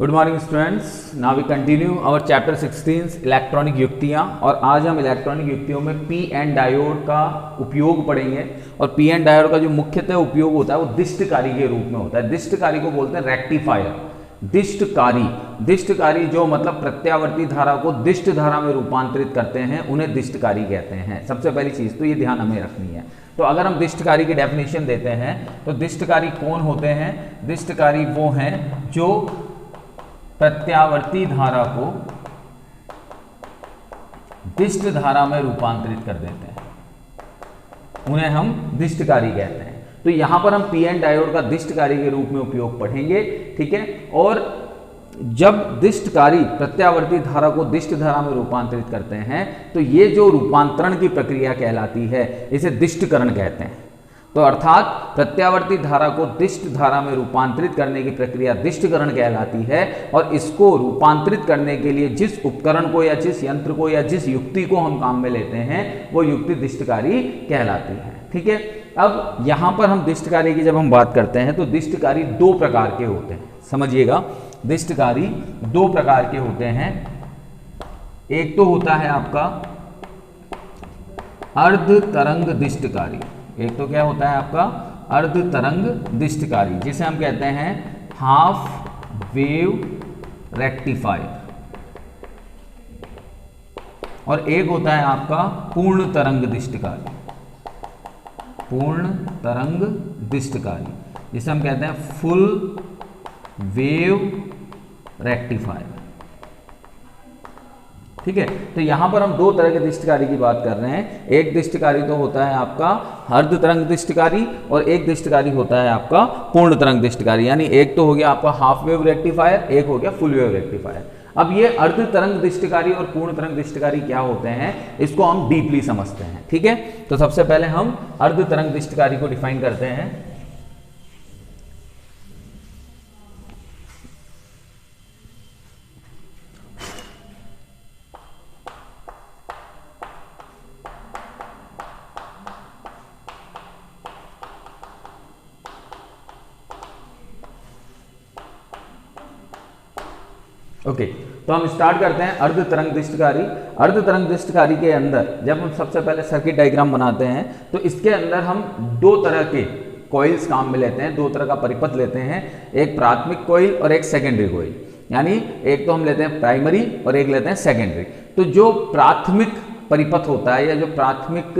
Good morning students, now we continue our chapter 16 electronic युक्तियाँ। और आज हम इलेक्ट्रॉनिक युक्तियों में पी एन डायोड का उपयोग पढ़ेंगे। और पी एन डायोड का जो मुख्यतः उपयोग होता है वो दिष्टकारी के रूप में होता है। दिष्टकारी को बोलते हैं रेक्टिफायर। दिष्टकारी जो मतलब प्रत्यावर्ती धारा को दिष्ट धारा में रूपांतरित करते हैं उन्हें दिष्टकारी कहते हैं। सबसे पहली चीज़ तो ये ध्यान हमें रखनी है। तो अगर हम दिष्टकारी की डेफिनेशन देते हैं तो दिष्टकारी कौन होते हैं? दिष्टकारी वो हैं जो प्रत्यावर्ती धारा को दिष्ट धारा में रूपांतरित कर देते हैं, उन्हें हम दिष्टकारी कहते हैं। तो यहां पर हम पी एन डायोड का दिष्टकारी के रूप में उपयोग पढ़ेंगे, ठीक है। और जब दिष्टकारी प्रत्यावर्ती धारा को दिष्ट धारा में रूपांतरित करते हैं तो ये जो रूपांतरण की प्रक्रिया कहलाती है इसे दिष्टकरण कहते हैं। तो अर्थात प्रत्यावर्ती धारा को दिष्ट धारा में रूपांतरित करने की प्रक्रिया दिष्टकरण कहलाती है। और इसको रूपांतरित करने के लिए जिस उपकरण को या जिस यंत्र को या जिस युक्ति को हम काम में लेते हैं वो युक्ति दिष्टकारी कहलाती है, ठीक है। अब यहां पर हम दिष्टकारी की जब हम बात करते हैं तो दिष्टकारी दो प्रकार के होते हैं, समझिएगा। दिष्टकारी दो प्रकार के होते हैं। एक तो होता है आपका अर्ध तरंग दिष्टकारी। एक तो क्या होता है आपका अर्ध तरंग दिष्टकारी, जिसे हम कहते हैं हाफ वेव रेक्टिफायर। और एक होता है आपका पूर्ण तरंग दिष्टकारी। पूर्ण तरंग दिष्टकारी जिसे हम कहते हैं फुल वेव रेक्टिफायर, ठीक है। तो यहां पर हम दो तरह के दिष्टकारी की बात कर रहे हैं। एक दिष्टकारी तो होता है आपका अर्ध तरंग दिष्टकारी और एक दिष्टकारी होता है आपका पूर्ण तरंग दिष्टकारी। यानी एक तो हो गया आपका हाफ वेव रेक्टिफायर, एक हो गया फुल वेव रेक्टिफायर। अब ये अर्ध तरंग दिष्टकारी और पूर्ण तरंग दिष्टकारी क्या होते हैं इसको हम डीपली समझते हैं, ठीक है। तो सबसे पहले हम अर्ध तरंग दिष्टकारी को डिफाइन करते हैं। ओके, तो हम स्टार्ट करते हैं अर्ध तरंग दिष्टकारी। अर्ध तरंग दिष्टकारी के अंदर जब हम सबसे पहले सर्किट डायग्राम बनाते हैं तो इसके अंदर हम दो तरह के कॉइल्स काम में लेते हैं, दो तरह का परिपथ लेते हैं। एक प्राथमिक कॉइल और एक सेकेंडरी कॉइल। यानी एक तो हम लेते हैं प्राइमरी और एक लेते हैं सेकेंडरी। तो जो प्राथमिक परिपथ होता है या जो प्राथमिक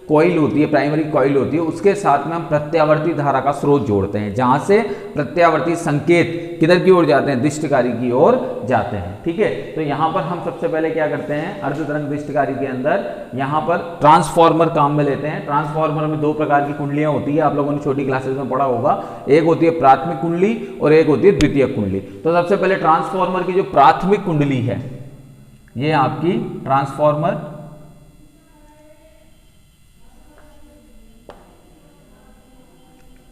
कॉइल होती है, प्राइमरी कॉइल होती है, उसके साथ में हम प्रत्यावर्ती धारा का स्रोत जोड़ते हैं, जहां से प्रत्यावर्ती संकेत किधर की ओर जाते हैं? दिष्टकारी की ओर जाते हैं, ठीक है। तो यहां पर हम सबसे पहले क्या करते हैं अर्ध तरंग दिष्टकारी के अंदर यहां पर ट्रांसफार्मर काम में लेते हैं। ट्रांसफार्मर में दो प्रकार की कुंडलियां होती है, आप लोगों ने छोटी क्लासेस में पढ़ा होगा। एक होती है प्राथमिक कुंडली और एक होती है द्वितीयक कुंडली। तो सबसे पहले ट्रांसफार्मर की जो प्राथमिक कुंडली है ये आपकी ट्रांसफार्मर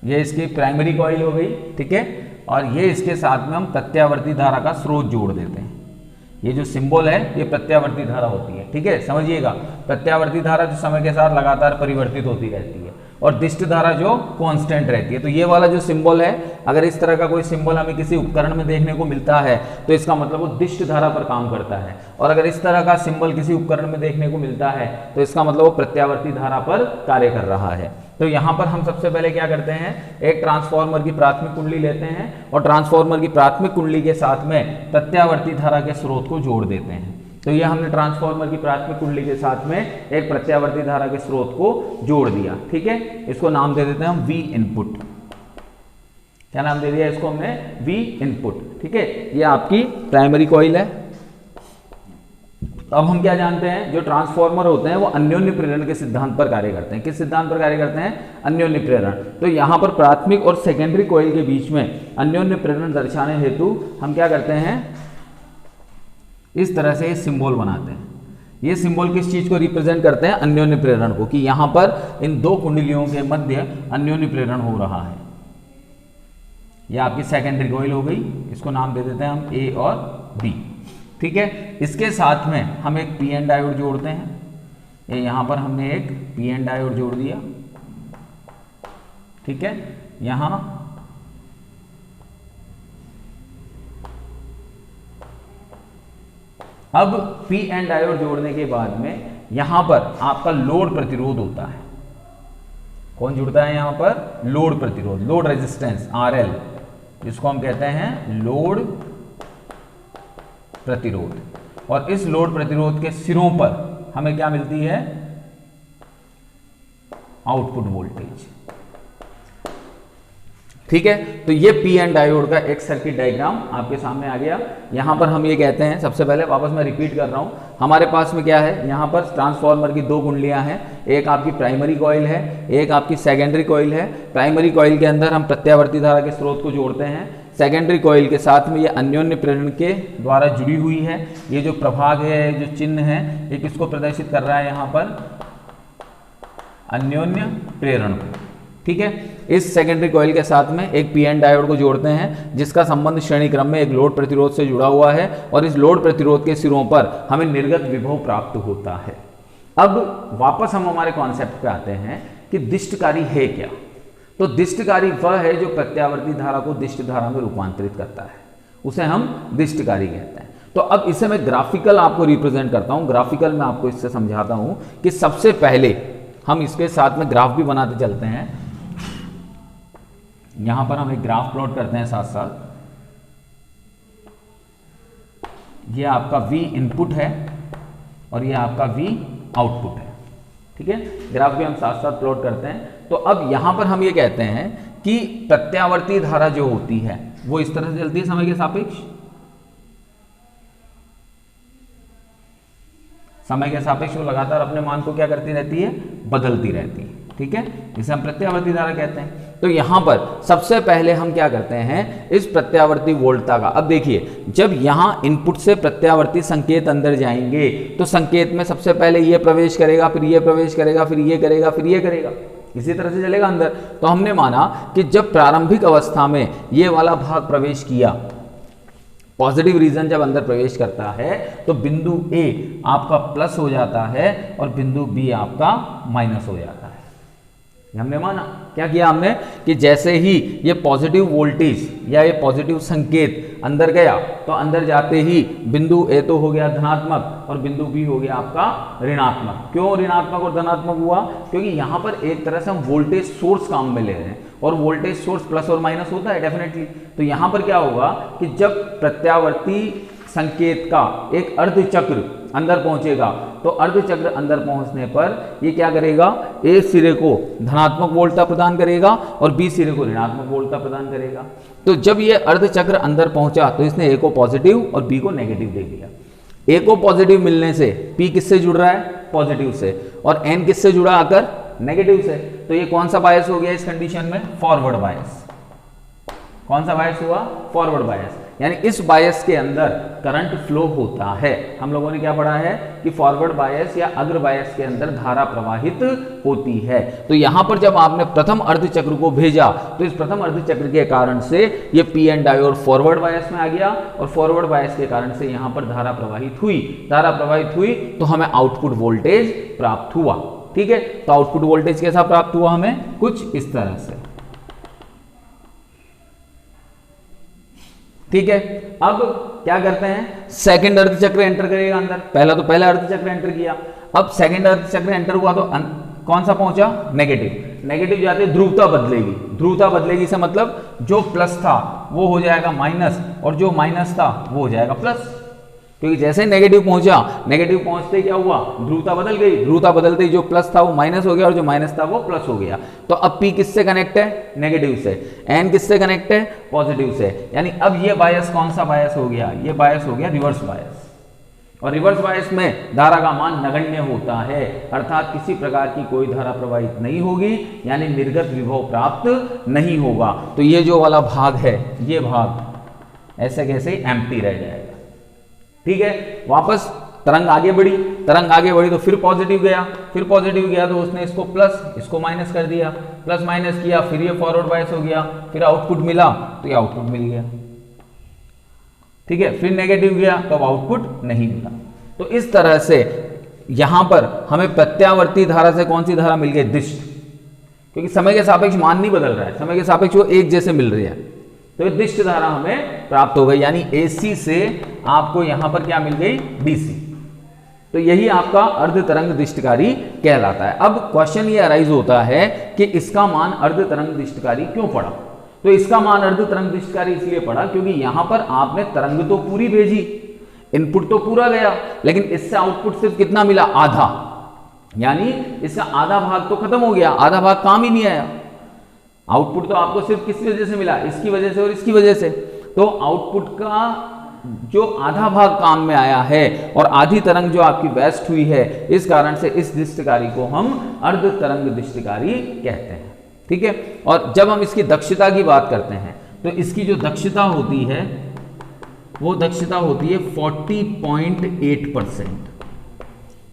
ये इसकी प्राइमरी कॉइल हो गई, ठीक है। और ये इसके साथ में हम प्रत्यावर्ती धारा का स्रोत जोड़ देते हैं। ये जो सिंबल है ये प्रत्यावर्ती धारा होती है, ठीक है, समझिएगा। प्रत्यावर्ती धारा जो समय के साथ लगातार परिवर्तित होती रहती है और दिष्ट धारा जो कांस्टेंट रहती है। तो ये वाला जो सिंबल है, अगर इस तरह का कोई सिंबल हमें किसी उपकरण में देखने को मिलता है तो इसका मतलब वो दिष्ट धारा पर काम करता है। और अगर इस तरह का सिंबल किसी उपकरण में देखने को मिलता है तो इसका मतलब वो प्रत्यावर्ती धारा पर कार्य कर रहा है। तो यहां पर हम सबसे पहले क्या करते हैं, एक ट्रांसफार्मर की प्राथमिक कुंडली लेते हैं और ट्रांसफार्मर की प्राथमिक कुंडली के साथ में प्रत्यावर्ती धारा के स्रोत को जोड़ देते हैं। तो ये हमने ट्रांसफार्मर की प्राथमिक कुंडली के साथ में एक प्रत्यावर्ती धारा के स्रोत को जोड़ दिया, ठीक है। इसको नाम दे देते हैं हम वी इनपुट। क्या नाम दे दिया इसको हमने? वी इनपुट, ठीक है। ये आपकी प्राइमरी कॉइल है। अब हम क्या जानते हैं, जो ट्रांसफार्मर होते हैं वो अन्योन्य प्रेरण के सिद्धांत पर कार्य करते हैं। किस सिद्धांत पर कार्य करते हैं? अन्योन्य प्रेरण। तो यहां पर प्राथमिक और सेकेंडरी कॉइल के बीच में अन्योन्य प्रेरण दर्शाने हेतु हम क्या करते हैं, इस तरह से सिंबल बनाते हैं। ये सिंबल किस चीज को रिप्रेजेंट करते हैं? अन्योन्य प्रेरण को, कि यहां पर इन दो कुंडलियों के मध्य अन्योन्य प्रेरण हो रहा है। यह आपकी सेकेंडरी कॉइल हो गई, इसको नाम दे देते हैं हम ए और बी, ठीक है। इसके साथ में हम एक पी एन डायोड जोड़ते हैं। यहां पर हमने एक पी एन डायोड जोड़ दिया, ठीक है। यहां अब पी एन डायोड जोड़ने के बाद में यहां पर आपका लोड प्रतिरोध होता है। कौन जुड़ता है यहां पर? लोड प्रतिरोध, लोड रेजिस्टेंस RL, जिसको हम कहते हैं लोड प्रतिरोध। और इस लोड प्रतिरोध के सिरों पर हमें क्या मिलती है? Output voltage. ठीक है, तो ये पी एन डायोड का एक सर्किट डायग्राम आपके सामने आ गया। यहां पर हम ये कहते हैं, सबसे पहले वापस मैं रिपीट कर रहा हूं, हमारे पास में क्या है? यहां पर ट्रांसफार्मर की दो कुंडलियां हैं, एक आपकी प्राइमरी कॉइल है, एक आपकी सेकेंडरी कॉइल है। प्राइमरी कॉइल के अंदर हम प्रत्यावर्ती धारा के स्रोत को जोड़ते हैं, सेकेंडरी कॉइल के साथ में ये अन्योन्य प्रेरण के द्वारा जुड़ी हुई है। ये जो प्रभाग है, जो चिन्ह है, ये किसको प्रदर्शित कर रहा है? यहाँ पर अन्योन्य प्रेरण। ठीक है, इस सेकेंडरी कॉइल के साथ में एक पी एन डायोड को जोड़ते हैं, जिसका संबंध श्रेणी क्रम में एक लोड प्रतिरोध से जुड़ा हुआ है, और इस लोड प्रतिरोध के सिरों पर हमें निर्गत विभव प्राप्त होता है। अब वापस हम हमारे कॉन्सेप्ट पे आते हैं कि दिष्टकारी है क्या। तो दिष्टकारी वह है जो प्रत्यावर्ती धारा को दिष्ट धारा में रूपांतरित करता है, उसे हम दिष्टकारी कहते हैं। तो अब इसे मैं ग्राफिकल आपको रिप्रेजेंट करता हूं। ग्राफिकल में आपको इससे समझाता हूं कि सबसे पहले हम इसके साथ में ग्राफ भी बनाते चलते हैं। यहां पर हम एक ग्राफ प्लॉट करते हैं साथ साथ। ये आपका V इनपुट है और ये आपका V आउटपुट है। ठीक है, ग्राफ भी हम साथ साथ प्लॉट करते हैं। तो अब यहां पर हम ये कहते हैं कि प्रत्यावर्ती धारा जो होती है वो इस तरह से चलती है समय के सापेक्ष। समय के सापेक्ष वो लगातार अपने मान को क्या करती रहती है? बदलती रहती है। ठीक है, जिसे हम प्रत्यावर्ती धारा कहते हैं। तो यहां पर सबसे पहले हम क्या करते हैं? इस प्रत्यावर्ती वोल्टता का, अब देखिए, जब यहां इनपुट से प्रत्यावर्ती संकेत अंदर जाएंगे तो संकेत में सबसे पहले ये प्रवेश करेगा, फिर ये प्रवेश करेगा, फिर ये करेगा, फिर ये करेगा, इसी तरह से चलेगा अंदर। तो हमने माना कि जब प्रारंभिक अवस्था में ये वाला भाग प्रवेश किया, पॉजिटिव रीजन जब अंदर प्रवेश करता है, तो बिंदु A आपका प्लस हो जाता है और बिंदु B आपका माइनस हो जाता है। हमने माना, क्या किया हमने कि जैसे ही ये पॉजिटिव वोल्टेज या ये पॉजिटिव संकेत अंदर गया, तो अंदर जाते ही बिंदु A तो हो गया धनात्मक और बिंदु B हो गया आपका ऋणात्मक। क्यों ऋणात्मक और धनात्मक हुआ? क्योंकि यहां पर एक तरह से हम वोल्टेज सोर्स काम में ले रहे हैं, और वोल्टेज सोर्स प्लस और माइनस होता है डेफिनेटली। तो यहां पर क्या होगा कि जब प्रत्यावर्ती संकेत का एक अर्धचक्र अंदर पहुंचेगा, तो अर्धचक्र अंदर पहुंचने पर ये क्या करेगा? ए सिरे को धनात्मक वोल्टता प्रदान करेगा और बी सिरे को ऋणात्मक वोल्टता प्रदान करेगा। तो जब ये अर्धचक्र अंदर पहुंचा तो इसने ए को पॉजिटिव और बी को नेगेटिव दे दिया। ए को पॉजिटिव मिलने से पी किससे जुड़ रहा है? पॉजिटिव से। और एन किससे जुड़ा आकर? नेगेटिव से। तो ये कौन सा बायस हो गया इस कंडीशन में? Forward bias. कौन सा बायस हुआ? Forward bias. यानी इस बायस के अंदर करंट फ्लो होता है। हम लोगों ने क्या पढ़ा है कि फॉरवर्ड बायस या अग्र बायस के अंदर धारा प्रवाहित होती है। तो यहां पर जब आपने प्रथम अर्धचक्र को भेजा, तो इस प्रथम अर्धचक्र के कारण से ये P N diode forward bias में आ गया, और फॉरवर्ड बायस के कारण से यहां पर धारा प्रवाहित हुई। धारा प्रवाहित हुई तो हमें आउटपुट वोल्टेज प्राप्त हुआ। ठीक है, तो आउटपुट वोल्टेज कैसा प्राप्त हुआ? हमें कुछ इस तरह से। ठीक है, अब क्या करते हैं? सेकंड अर्धचक्र एंटर करेगा अंदर। पहला तो पहला अर्धचक्र एंटर किया, अब सेकंड अर्धचक्र एंटर हुआ तो कौन सा पहुंचा? नेगेटिव। नेगेटिव जाते ध्रुवता बदलेगी। ध्रुवता बदलेगी से मतलब जो प्लस था वो हो जाएगा माइनस, और जो माइनस था वो हो जाएगा प्लस। क्योंकि जैसे नेगेटिव पहुंचा, नेगेटिव पहुंचते क्या हुआ? ध्रुवता बदल गई। ध्रुवता बदलते ही जो प्लस था वो माइनस हो गया, और जो माइनस था वो प्लस हो गया। तो अब P किससे कनेक्ट है? नेगेटिव से। N किससे कनेक्ट है? पॉजिटिव से। यानी अब ये बायस कौन सा बायस हो गया? ये बायस हो गया रिवर्स बायस। और रिवर्स बायस में धारा का मान नगण्य होता है, अर्थात किसी प्रकार की कोई धारा प्रवाहित नहीं होगी, यानी निर्गत विभव प्राप्त नहीं होगा। तो ये जो वाला भाग है, ये भाग ऐसे कैसे एम्प्टी रह जाएगा। ठीक है, वापस तरंग आगे बढ़ी। तरंग आगे बढ़ी तो फिर पॉजिटिव गया, फिर पॉजिटिव गया तो उसने इसको प्लस, इसको माइनस कर दिया, प्लस माइनस किया, फिर ये फॉरवर्ड बायस हो गया, फिर आउटपुट मिला तो ये आउटपुट मिल गया। ठीक है, फिर नेगेटिव गया तो अब आउटपुट नहीं मिला। तो इस तरह से यहां पर हमें प्रत्यावर्ती धारा से कौन सी धारा मिल गई? दिष्ट। क्योंकि समय के सापेक्ष मान नहीं बदल रहा है, समय के सापेक्ष वो एक जैसे मिल रही है, तो दिष्ट धारा हमें प्राप्त हो गई। यानी AC से आपको यहां पर क्या मिल गई, डीसी। तो यही आपका अर्ध तरंग दृष्टिकारी कहलाता है। अब क्वेश्चन ये अराइज होता है कि इसका मान अर्ध तरंग दृष्टिकारी क्यों पड़ा। तो इसका मान अर्ध तरंग दृष्टिकारी इसलिए पड़ा क्योंकि यहां पर आपने तरंग तो पूरी भेजी, इनपुट तो पूरा गया, लेकिन इससे आउटपुट सिर्फ कितना मिला, आधा, यानी इसका आधा भाग तो खत्म हो गया, आधा भाग काम ही नहीं आया। आउटपुट तो आपको सिर्फ किस वजह से मिला, इसकी वजह से और इसकी वजह से। तो आउटपुट का जो आधा भाग काम में आया है और आधी तरंग जो आपकी वेस्ट हुई है, इस कारण से इस दृष्टिकारी को हम अर्ध तरंग दृष्टिकारी कहते हैं। ठीक है, और जब हम इसकी दक्षता की बात करते हैं तो इसकी जो दक्षता होती है वो दक्षता होती है 40.8%।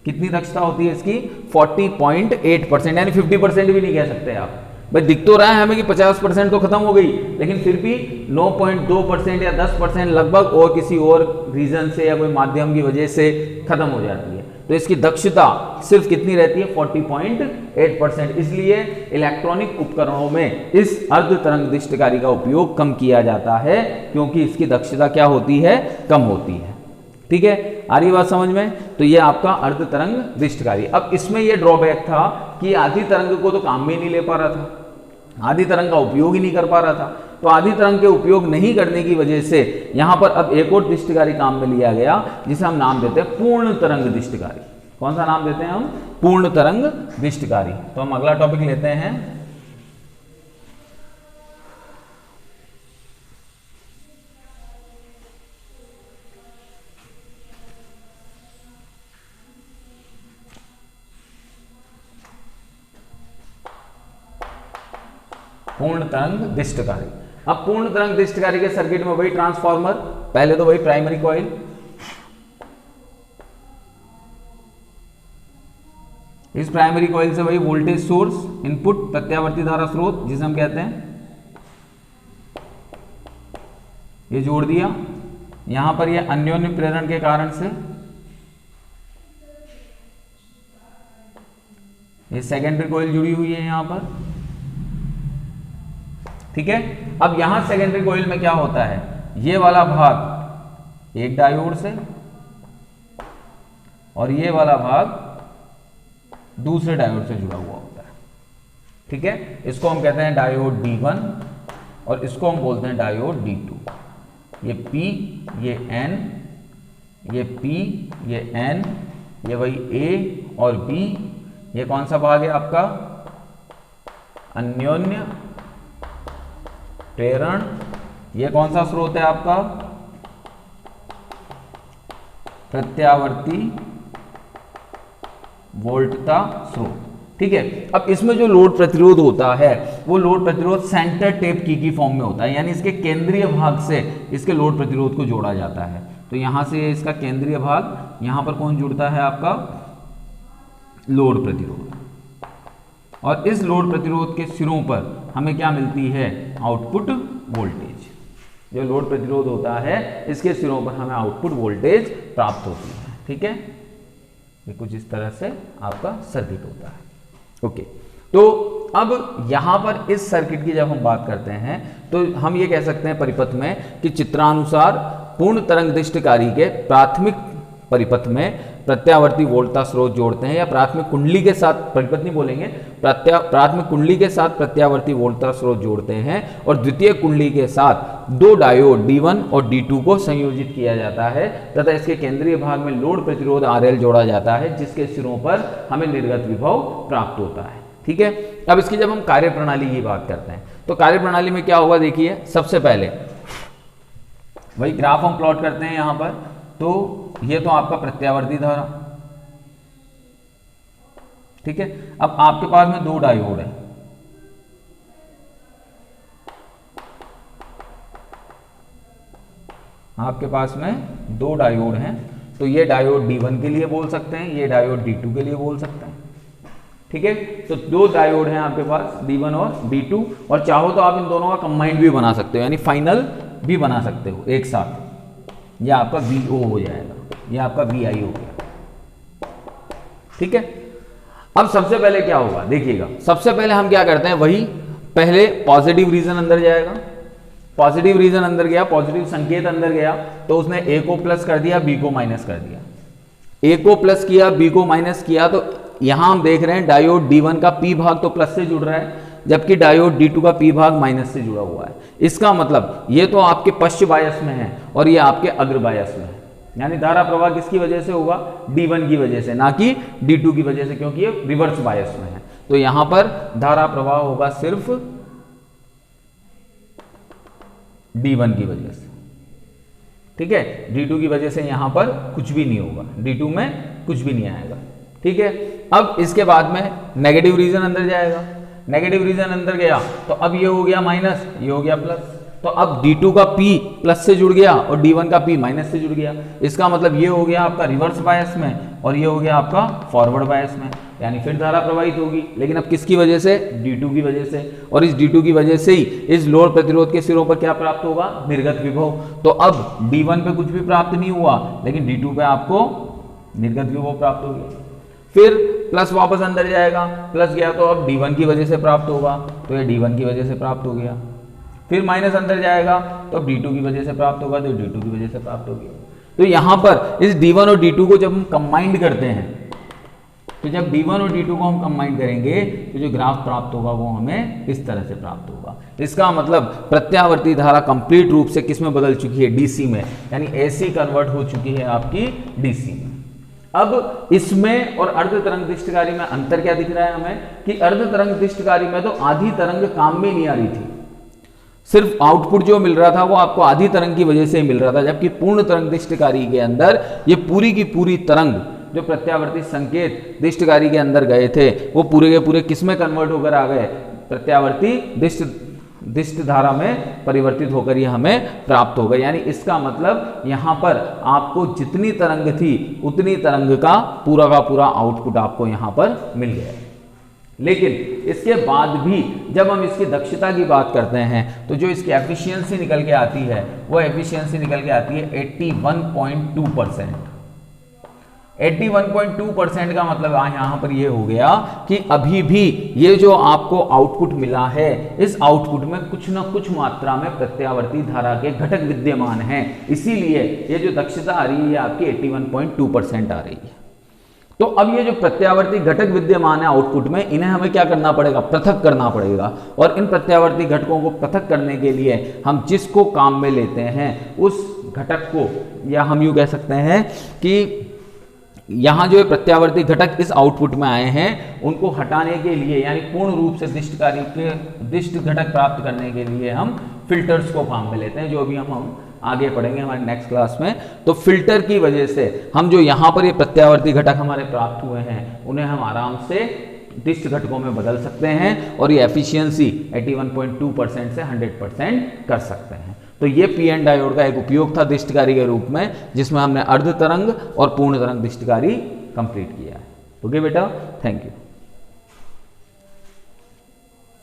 कितनी दक्षता होती है इसकी, 40.8%, यानी 50% भी नहीं कह सकते आप। भाई दिख तो रहा है हमें कि 50% तो खत्म हो गई, लेकिन फिर भी 9.2% या 10% लगभग और किसी और रीजन से या कोई माध्यम की वजह से खत्म हो जाती है। तो इसकी दक्षता सिर्फ कितनी रहती है, 40.8%। इसलिए इलेक्ट्रॉनिक उपकरणों में इस अर्ध तरंग दृष्टिकारी का उपयोग कम किया जाता है, क्योंकि इसकी दक्षता क्या होती है, कम होती है। ठीक है, आ रही बात समझ में। तो ये आपका अर्ध तरंग दृष्टिकारी। अब इसमें ये ड्रॉबैक था कि आधी तरंग को तो काम में नहीं ले पा रहा था, आधी तरंग का उपयोग ही नहीं कर पा रहा था। तो आधी तरंग के उपयोग नहीं करने की वजह से यहां पर अब एक और दृष्टिकारी काम में लिया गया, जिसे हम नाम देते हैं पूर्ण तरंग दृष्टिकारी। कौन सा नाम देते हैं हम, पूर्ण तरंग दृष्टिकारी। तो हम अगला टॉपिक लेते हैं, पूर्ण तरंग दृष्टिकारी। अब पूर्ण तरंग दृष्टिकारी के सर्किट में वही ट्रांसफार्मर, पहले तो वही प्राइमरी कॉइल, इस प्राइमरी कॉइल से वही वोल्टेज सोर्स, इनपुट प्रत्यावर्ती धारा स्रोत जिसे हम कहते हैं, ये जोड़ दिया। यहां पर ये अन्योन्य प्रेरण के कारण से ये सेकेंडरी कॉइल जुड़ी हुई है यहां पर। ठीक है, अब यहां सेकेंडरी कॉइल में क्या होता है, ये वाला भाग एक डायोड से और ये वाला भाग दूसरे डायोड से जुड़ा हुआ होता है। ठीक है, इसको हम कहते हैं डायोड D1 और इसको हम बोलते हैं डायोड D2। ये P, ये N, ये P, ये N, ये वही A और B। ये कौन सा भाग है आपका, अन्योन्य प्रेरण। ये कौन सा स्रोत है आपका, प्रत्यावर्ती वोल्टता स्रोत। ठीक है, अब इसमें जो लोड प्रतिरोध होता है वो लोड प्रतिरोध सेंटर टेप की फॉर्म में होता है, यानी इसके केंद्रीय भाग से इसके लोड प्रतिरोध को जोड़ा जाता है। तो यहां से इसका केंद्रीय भाग, यहां पर कौन जुड़ता है आपका, लोड प्रतिरोध। और इस लोड प्रतिरोध के सिरों पर हमें क्या मिलती है, आउटपुट वोल्टेज। जो लोड प्रतिरोध होता है इसके सिरों पर हमें आउटपुट वोल्टेज प्राप्त होती है। ठीक है, ये कुछ इस तरह से आपका सर्किट होता है। ओके, तो अब यहां पर इस सर्किट की जब हम बात करते हैं तो हम ये कह सकते हैं परिपथ में कि चित्रानुसार पूर्ण तरंग दृष्टिकारी के प्राथमिक परिपथ में प्रत्यावर्ती वोल्टता स्रोत जोड़ते हैं, या प्राथमिक कुंडली के साथ, परिपथ नहीं बोलेंगे, प्राथमिक कुंडली के साथ प्रत्यावर्ती वोल्टता स्रोत जोड़ते हैं और द्वितीय कुंडली के साथ दो डायोड D1 और D2 को संयोजित किया जाता है तथा इसके केंद्रीय भाग में लोड प्रतिरोध RL जोड़ा जाता है, जिसके सिरों पर हमें निर्गत विभव प्राप्त होता है। ठीक है, अब इसकी जब हम कार्यप्रणाली की बात करते हैं तो कार्यप्रणाली में क्या होगा, देखिए सबसे पहले वही ग्राफ हम प्लॉट करते हैं यहां पर। तो ये तो आपका प्रत्यावर्ती धारा। ठीक है, अब आपके पास में दो डायोड है, आपके पास में दो डायोड हैं। तो ये डायोड D1 के लिए बोल सकते हैं, ये डायोड D2 के लिए बोल सकते हैं। ठीक है, तो दो डायोड हैं आपके पास, D1 और D2, और चाहो तो आप इन दोनों का कंबाइंड भी बना सकते हो, यानी फाइनल भी बना सकते हो एक साथ। यह आपका VO हो जाएगा, यह आपका VI हो गया। ठीक है, अब सबसे पहले क्या होगा, देखिएगा सबसे पहले हम क्या करते हैं, वही पहले पॉजिटिव रीजन अंदर जाएगा, पॉजिटिव रीजन अंदर गया, पॉजिटिव संकेत अंदर गया, तो उसने ए को प्लस कर दिया, बी को माइनस कर दिया। ए को प्लस किया, बी को माइनस किया, तो यहां हम देख रहे हैं डायोड D1 का पी भाग तो प्लस से जुड़ रहा है, जबकि डायोड D2 का पी भाग माइनस से जुड़ा हुआ है। इसका मतलब ये तो आपके पश्च बायस में है और ये आपके अग्र बायस में है, यानी धारा प्रवाह किसकी वजह से होगा? D1 की वजह से, ना कि D2 की वजह से, क्योंकि ये रिवर्स बायस में है। तो यहां पर धारा प्रवाह होगा सिर्फ D1 की वजह से, ठीक है। D2 की वजह से यहां पर कुछ भी नहीं होगा, D2 में कुछ भी नहीं आएगा, ठीक है। अब इसके बाद में नेगेटिव रीजन अंदर जाएगा, नेगेटिव रीजन अंदर गया तो अब ये हो गया माइनस, ये हो गया प्लस, तो अब D2 का P प्लस से जुड़ गया और D1 का P माइनस से जुड़ गया। इसका मतलब ये हो गया आपका रिवर्स बायस में और ये हो गया आपका फॉरवर्ड बायस में, यानी फिर धारा प्रवाहित होगी, लेकिन अब किसकी वजह से? D2 की वजह से। और इस D2 की वजह से ही इस लोड प्रतिरोध के सिरों पर क्या प्राप्त होगा? निर्गत विभव। तो अब D1 पे कुछ भी प्राप्त नहीं हुआ, लेकिन D2 पे आपको निर्गत विभव प्राप्त हो गया। फिर प्लस वापस अंदर जाएगा, प्लस गया तो अब D1 की वजह से प्राप्त होगा, तो ये D1 की वजह से प्राप्त हो गया। फिर माइनस अंदर जाएगा तो D2 की वजह से प्राप्त होगा, तो D2 की वजह से प्राप्त हो गया। तो यहां पर इस D1 और D2 को जब हम कंबाइंड करते हैं, तो जब D1 और D2 को हम कंबाइंड करेंगे तो जो ग्राफ प्राप्त होगा वो हमें इस तरह से प्राप्त होगा। इसका मतलब प्रत्यावर्ती धारा कंप्लीट रूप से किस में बदल चुकी है? DC में, यानी AC कन्वर्ट हो चुकी है आपकी DC में। अब इसमें और अर्ध तरंग दृष्टिकारी में अंतर क्या दिख रहा है हमें? कि अर्ध तरंग दृष्टिकारी में तो आधी तरंग काम में नहीं आ रही थी, सिर्फ आउटपुट जो मिल रहा था वो आपको आधी तरंग की वजह से मिल रहा था, जबकि पूर्ण तरंग दृष्टिकारी के अंदर ये पूरी की पूरी तरंग जो प्रत्यावर्ती संकेत दृष्टिकारी के अंदर गए थे वो पूरे के पूरे किस में कन्वर्ट होकर आ गए? प्रत्यावर्ती दृष्ट धारा में परिवर्तित होकर ये हमें प्राप्त हो गए। यानी इसका मतलब यहां पर आपको जितनी तरंग थी उतनी तरंग का पूरा आउटपुट आपको यहां पर मिल गया। लेकिन इसके बाद भी जब हम इसकी दक्षता की बात करते हैं तो जो इसकी एफिशिएंसी निकल के आती है वो एफिशिएंसी निकल के आती है 81.2%। 81.2% का मतलब यहाँ पर ये हो गया कि अभी भी ये जो आपको आउटपुट मिला है, इस आउटपुट में कुछ ना कुछ मात्रा में प्रत्यावर्ती धारा के घटक विद्यमान हैं, इसीलिए ये जो दक्षता आ रही है आपकी 81.2% आ रही है। तो अब ये जो प्रत्यावर्ती घटक विद्यमान है आउटपुट में, इन्हें हमें क्या करना पड़ेगा? पृथक करना पड़ेगा। और इन प्रत्यावर्ती घटकों को पृथक करने के लिए हम जिसको काम में लेते हैं उस घटक को, या हम यूँ कह सकते हैं कि यहाँ जो प्रत्यावर्ती घटक इस आउटपुट में आए हैं उनको हटाने के लिए, यानी पूर्ण रूप से दृष्टकारी के दृष्ट घटक प्राप्त करने के लिए हम फिल्टर्स को काम में लेते हैं, जो अभी हम आगे पढ़ेंगे हमारे नेक्स्ट क्लास में। तो फिल्टर की वजह से हम जो यहाँ पर ये प्रत्यावर्ती घटक हमारे प्राप्त हुए हैं उन्हें हम आराम से दृष्ट घटकों में बदल सकते हैं और ये एफिशिएंसी 81.2% से 100% कर सकते हैं। तो ये पीएन डायोड का एक उपयोग था दृष्टिकारी के रूप में, जिसमें हमने अर्ध तरंग और पूर्ण तरंग दृष्टिकारी कंप्लीट किया है। ओके बेटा, थैंक यू।